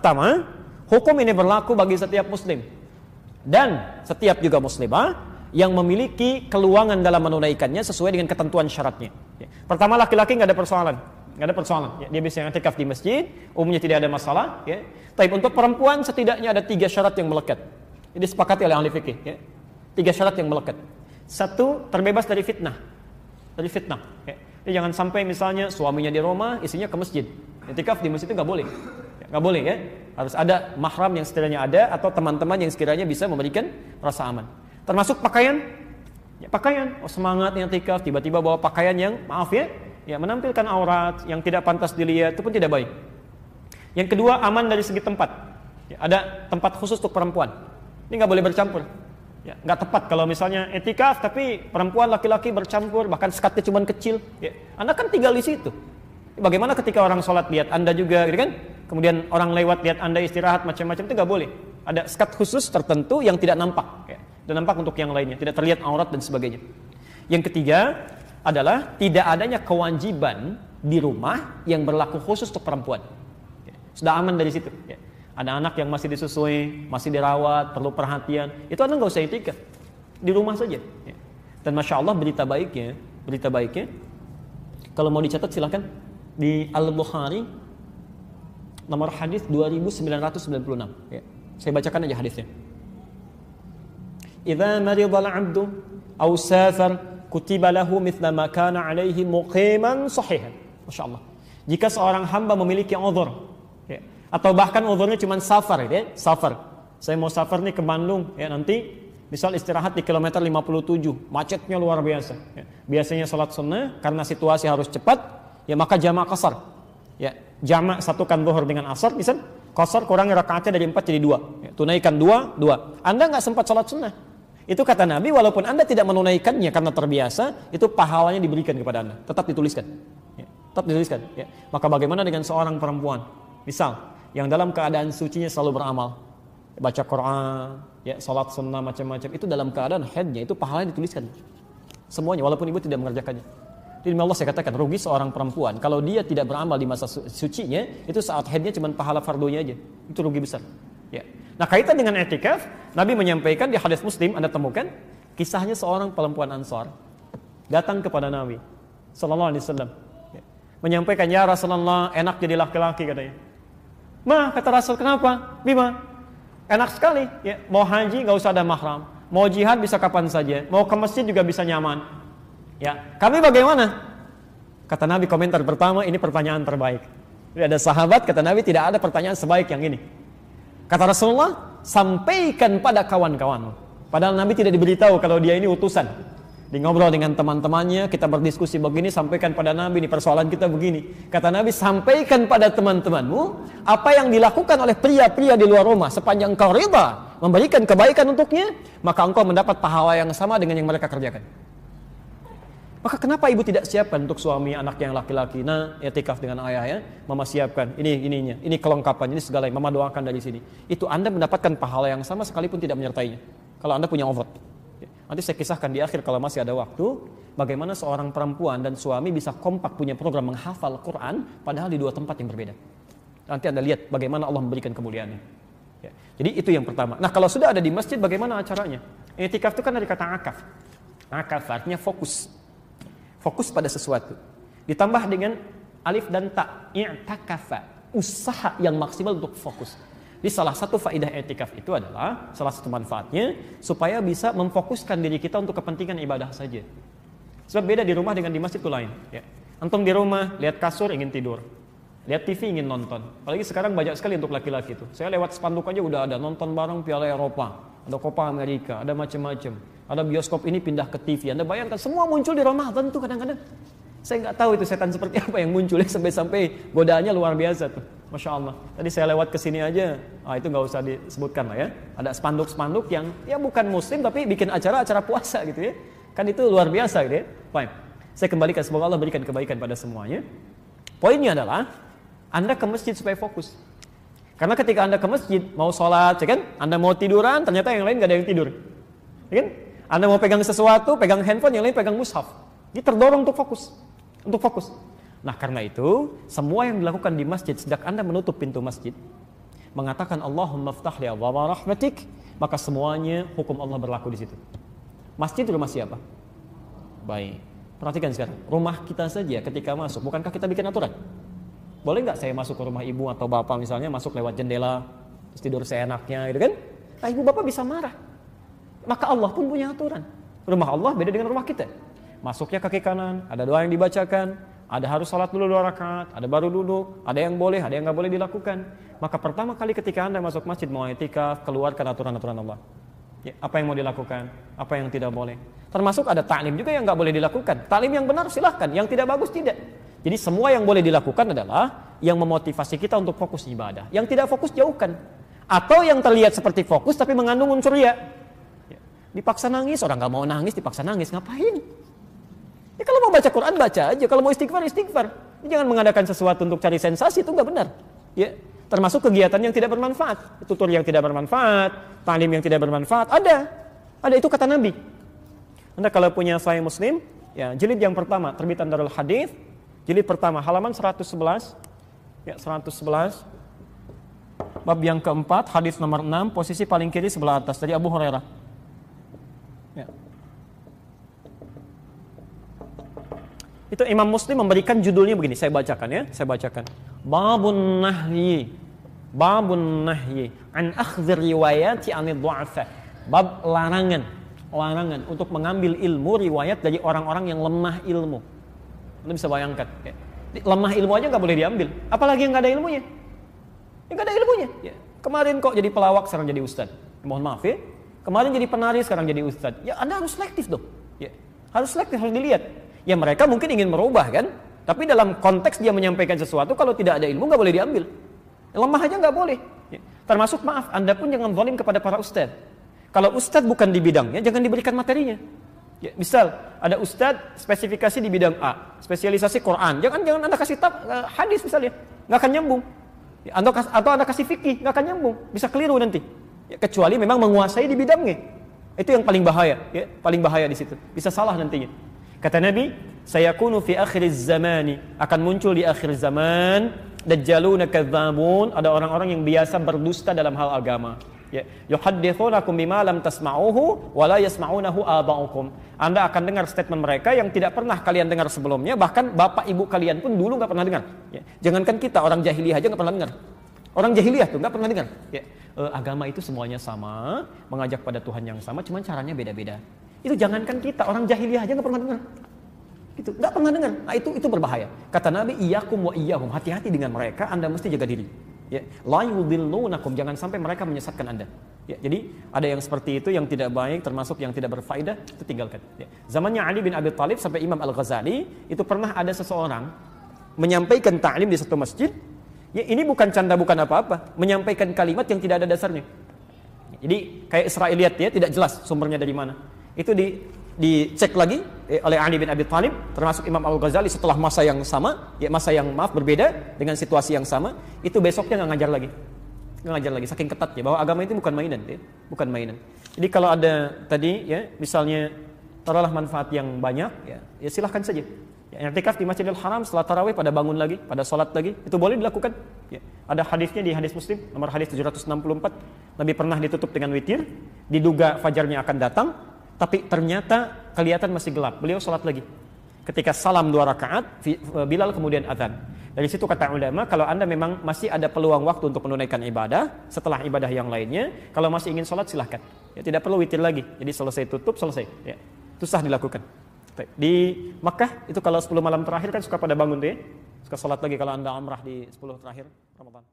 Pertama, hukum ini berlaku bagi setiap muslim dan setiap juga muslimah yang memiliki keluangan dalam menunaikannya sesuai dengan ketentuan syaratnya. Pertama, laki-laki nggak ada persoalan. Ya, dia bisa i'tikaf di masjid, umumnya tidak ada masalah. Ya. Tapi untuk perempuan setidaknya ada 3 syarat yang melekat. Ini disepakati oleh ahli fikih. Ya. 3 syarat yang melekat. 1, terbebas dari fitnah. Ya. Jadi jangan sampai misalnya suaminya di rumah, istrinya ke masjid. I'tikaf di masjid itu nggak boleh. Nggak boleh ya. Harus ada mahram yang sekiranya ada atau teman-teman yang sekiranya bisa memberikan rasa aman. Termasuk pakaian. Ya, pakaian. Oh, semangat i'tikaf, tiba-tiba bawa pakaian yang maaf ya, menampilkan aurat yang tidak pantas dilihat, itu pun tidak baik. Yang kedua, aman dari segi tempat. Ya, ada tempat khusus untuk perempuan. Ini nggak boleh bercampur. Ya, nggak tepat kalau misalnya i'tikaf tapi perempuan laki-laki bercampur, bahkan sekatnya cuma kecil. Ya, Anda kan tinggal di situ. Bagaimana ketika orang sholat lihat Anda juga, gitu kan? Kemudian orang lewat lihat Anda istirahat macam-macam, itu nggak boleh. Ada sekat khusus tertentu yang tidak nampak. Ya, dan nampak untuk yang lainnya, tidak terlihat aurat dan sebagainya. Yang ketiga adalah tidak adanya kewajiban di rumah yang berlaku khusus untuk perempuan. Ya, sudah aman dari situ. Ya. Ada anak yang masih disusui, masih dirawat, perlu perhatian. Itu Anda nggak usah i'tikaf, di rumah saja. Ya. Dan masya Allah berita baiknya, kalau mau dicatat silahkan di Al-Bukhari nomor hadis 2996. Ya. Saya bacakan aja hadisnya. Idza maridal 'abdu aw safar kutiba lahu mithla ma kana alaihi muqiman sahihan. Masyaallah. Jika seorang hamba memiliki uzur, ya, atau bahkan uzurnya cuma safar, ya, safar. Saya mau safar nih ke Bandung, ya, nanti misal istirahat di kilometer 57, macetnya luar biasa. Ya. Biasanya salat sunnah karena situasi harus cepat, ya maka jamak qasar. Ya, jamak satukan zuhur dengan asar, misal qasar kurangi rakaatnya dari 4 jadi 2. Ya, tunaikan 2. Anda enggak sempat salat sunnah. Itu kata Nabi, walaupun Anda tidak menunaikannya karena terbiasa, itu pahalanya diberikan kepada Anda, tetap dituliskan. Ya, tetap dituliskan. Ya. Maka bagaimana dengan seorang perempuan, misal yang dalam keadaan sucinya selalu beramal, baca Quran, ya, salat sunnah macam-macam, itu dalam keadaan haidnya, itu pahalanya dituliskan. Semuanya, walaupun ibu tidak mengerjakannya. Demi Allah saya katakan, rugi seorang perempuan kalau dia tidak beramal di masa sucinya, itu saat haidnya cuma pahala fardunya aja. Itu rugi besar. Ya. Nah, kaitan dengan i'tikaf, Nabi menyampaikan di hadis Muslim, Anda temukan kisahnya seorang perempuan Ansar datang kepada Nabi sallallahu alaihi wasallam. Ya. Menyampaikan, "Ya Rasulullah, enak jadi laki-laki," katanya. "Ma," kata Rasul, "kenapa? Bima, enak sekali, ya, mau haji enggak usah ada mahram, mau jihad bisa kapan saja, mau ke masjid juga bisa nyaman. Ya, kami bagaimana?" Kata Nabi, komentar pertama, ini pertanyaan terbaik. Jadi ada sahabat, kata Nabi, tidak ada pertanyaan sebaik yang ini. Kata Rasulullah, sampaikan pada kawan-kawanmu. Padahal Nabi tidak diberitahu kalau dia ini utusan. Di ngobrol dengan teman-temannya, kita berdiskusi begini, sampaikan pada Nabi, ini persoalan kita begini. Kata Nabi, sampaikan pada teman-temanmu apa yang dilakukan oleh pria-pria di luar rumah. Sepanjang kau rida memberikan kebaikan untuknya, maka engkau mendapat pahala yang sama dengan yang mereka kerjakan. Maka kenapa ibu tidak siapkan untuk suami anak yang laki-laki? Nah, i'tikaf dengan ayah, ya, mama siapkan. Ini kelengkapan, ini segala yang mama doakan dari sini. Itu Anda mendapatkan pahala yang sama sekalipun tidak menyertainya. Kalau Anda punya uzur. Nanti saya kisahkan di akhir kalau masih ada waktu, bagaimana seorang perempuan dan suami bisa kompak punya program menghafal Quran padahal di 2 tempat yang berbeda. Nanti Anda lihat bagaimana Allah memberikan kemuliaannya. Ya. Jadi itu yang pertama. Nah, kalau sudah ada di masjid, bagaimana acaranya? I'tikaf itu kan dari kata akaf. Akaf artinya fokus. Fokus pada sesuatu. Ditambah dengan alif dan ta, i'takafa, usaha yang maksimal untuk fokus. Jadi salah satu faedah i'tikaf itu adalah, salah satu manfaatnya supaya bisa memfokuskan diri kita untuk kepentingan ibadah saja. Sebab beda di rumah dengan di masjid itu lain. Ya. Antum di rumah lihat kasur ingin tidur, lihat TV ingin nonton. Apalagi sekarang banyak sekali untuk laki-laki itu. Saya lewat spanduk aja udah ada nonton bareng Piala Eropa, ada Copa America, ada macam-macam. Ada bioskop ini pindah ke TV. Anda bayangkan semua muncul di Ramadan tuh kadang-kadang. Saya nggak tahu itu setan seperti apa yang muncul ya, sampai godaannya luar biasa tuh. Masya Allah. Tadi saya lewat ke sini aja, itu nggak usah disebutkan lah ya. Ada spanduk-spanduk yang ya bukan muslim tapi bikin acara-acara puasa gitu ya. Kan itu luar biasa gitu ya. Baik. Saya kembalikan, semoga Allah berikan kebaikan pada semuanya. Poinnya adalah Anda ke masjid supaya fokus. Karena ketika Anda ke masjid mau sholat, ya kan? Anda mau tiduran, ternyata yang lain nggak ada yang tidur, ya kan? Anda mau pegang sesuatu, pegang handphone, yang lain pegang mushaf. Ini terdorong untuk fokus. Nah, karena itu, semua yang dilakukan di masjid sejak Anda menutup pintu masjid, mengatakan Allahumma ftah li abwaaba rahmatik, maka semuanya hukum Allah berlaku di situ. Masjid rumah siapa? Baik. Perhatikan sekarang, rumah kita saja ketika masuk, bukankah kita bikin aturan? Boleh nggak saya masuk ke rumah ibu atau bapak misalnya, masuk lewat jendela, terus tidur seenaknya gitu kan? Nah, ibu bapak bisa marah. Maka Allah pun punya aturan. Rumah Allah beda dengan rumah kita. Masuknya kaki kanan, ada doa yang dibacakan, ada harus salat dulu 2 rakaat, ada baru duduk, ada yang boleh, ada yang nggak boleh dilakukan. Maka pertama kali ketika Anda masuk masjid mau i'tikaf, keluarkan aturan-aturan Allah. Ya, apa yang mau dilakukan, apa yang tidak boleh. Termasuk ada ta'lim juga yang nggak boleh dilakukan. Ta'lim yang benar silahkan, yang tidak bagus tidak. Jadi semua yang boleh dilakukan adalah yang memotivasi kita untuk fokus ibadah. Yang tidak fokus jauhkan. Atau yang terlihat seperti fokus tapi mengandung unsur ria. Ya, dipaksa nangis, orang nggak mau nangis dipaksa nangis, ngapain? Ya kalau mau baca Quran baca aja, kalau mau istighfar istighfar. Jangan mengadakan sesuatu untuk cari sensasi, itu nggak benar. Ya, termasuk kegiatan yang tidak bermanfaat, tutur yang tidak bermanfaat, ta'lim yang tidak bermanfaat, ada itu kata Nabi. Anda kalau punya Sahih Muslim, ya jilid yang pertama terbitan Darul Hadits, jilid pertama halaman 111, ya 111, bab yang keempat, hadis nomor 6, posisi paling kiri sebelah atas dari Abu Hurairah. Ya. Itu Imam Muslim memberikan judulnya begini, saya bacakan ya, saya bacakan. Babun nahyi an akhdhir riwayati anid du'afa. Bab larangan untuk mengambil ilmu riwayat dari orang-orang yang lemah ilmu. Anda bisa bayangkan, ya. Lemah ilmu aja nggak boleh diambil, apalagi yang nggak ada ilmunya. Yang nggak ada ilmunya. Ya. Kemarin kok jadi pelawak, sekarang jadi ustad. Mohon maaf ya. Kemarin jadi penari, sekarang jadi ustad. Ya Anda harus selektif dong. Ya. Harus selektif, harus dilihat. Ya mereka mungkin ingin merubah kan, tapi dalam konteks dia menyampaikan sesuatu, kalau tidak ada ilmu nggak boleh diambil. Lemah aja nggak boleh. Ya. Termasuk maaf, Anda pun jangan zalim kepada para ustad. Kalau ustad bukan di bidangnya, jangan diberikan materinya. Ya, misal ada ustad spesifikasi di bidang A, spesialisasi Quran, jangan Anda kasih hadis misalnya, nggak akan nyambung. Ya, atau Anda kasih fikih, nggak akan nyambung, bisa keliru nanti. Ya, kecuali memang menguasai di bidangnya. Itu yang paling bahaya, ya, paling bahaya di situ. Bisa salah nantinya. Kata Nabi, sayakunu fi akhiriz zamani, akan muncul di akhir zaman dajjaluna kadzabun, ada orang-orang yang biasa berdusta dalam hal agama. Ya, yuhadditsunakum bima lam tasma'uhu wa la yasma'unahu aba'ukum. Anda akan dengar statement mereka yang tidak pernah kalian dengar sebelumnya, bahkan bapak ibu kalian pun dulu nggak pernah dengar. Ya, jangankan kita, orang jahiliyah aja nggak pernah dengar. Orang jahiliyah tuh nggak pernah dengar. Ya, agama itu semuanya sama, mengajak pada Tuhan yang sama, cuman caranya beda-beda. Itu jangankan kita, orang jahiliyah aja nggak pernah dengar. Gitu, nggak pernah dengar. Nah itu berbahaya. Kata Nabi, iyyakum wa iyyahum, hati-hati dengan mereka, Anda mesti jaga diri. Ya, la yudillunakum, jangan sampai mereka menyesatkan Anda. Ya, jadi ada yang seperti itu yang tidak baik, termasuk yang tidak berfaedah, itu tinggalkan. Ya. Zamannya Ali bin Abi Thalib sampai Imam Al-Ghazali, itu pernah ada seseorang menyampaikan ta'lim di satu masjid. Ya, ini bukan canda, bukan apa-apa, menyampaikan kalimat yang tidak ada dasarnya. Jadi kayak Israiliyat ya, tidak jelas sumbernya dari mana. Itu dicek lagi oleh Ali bin Abi Thalib, termasuk Imam Al-Ghazali setelah masa yang sama, ya masa yang berbeda dengan situasi yang sama, itu besoknya nggak ngajar lagi, saking ketatnya bahwa agama itu bukan mainan, ya, bukan mainan. Jadi kalau ada tadi ya, misalnya taruhlah manfaat yang banyak, ya silahkan saja. Ya, i'tikaf di Masjidil Haram setelah tarawih pada bangun lagi, pada sholat lagi, itu boleh dilakukan. Ya. Ada hadisnya di hadis Muslim, nomor hadis 764, Nabi pernah ditutup dengan witir, diduga fajarnya akan datang. Tapi ternyata kelihatan masih gelap. Beliau sholat lagi. Ketika salam 2 rakaat, Bilal kemudian azan. Dari situ kata ulama, kalau Anda memang masih ada peluang waktu untuk menunaikan ibadah setelah ibadah yang lainnya, kalau masih ingin sholat silahkan. Ya, tidak perlu witir lagi. Jadi selesai tutup, selesai. Ya, itu sah dilakukan. Di Makkah itu kalau 10 malam terakhir kan suka pada bangun tuh ya. Suka sholat lagi kalau Anda umrah di 10 terakhir Ramadan.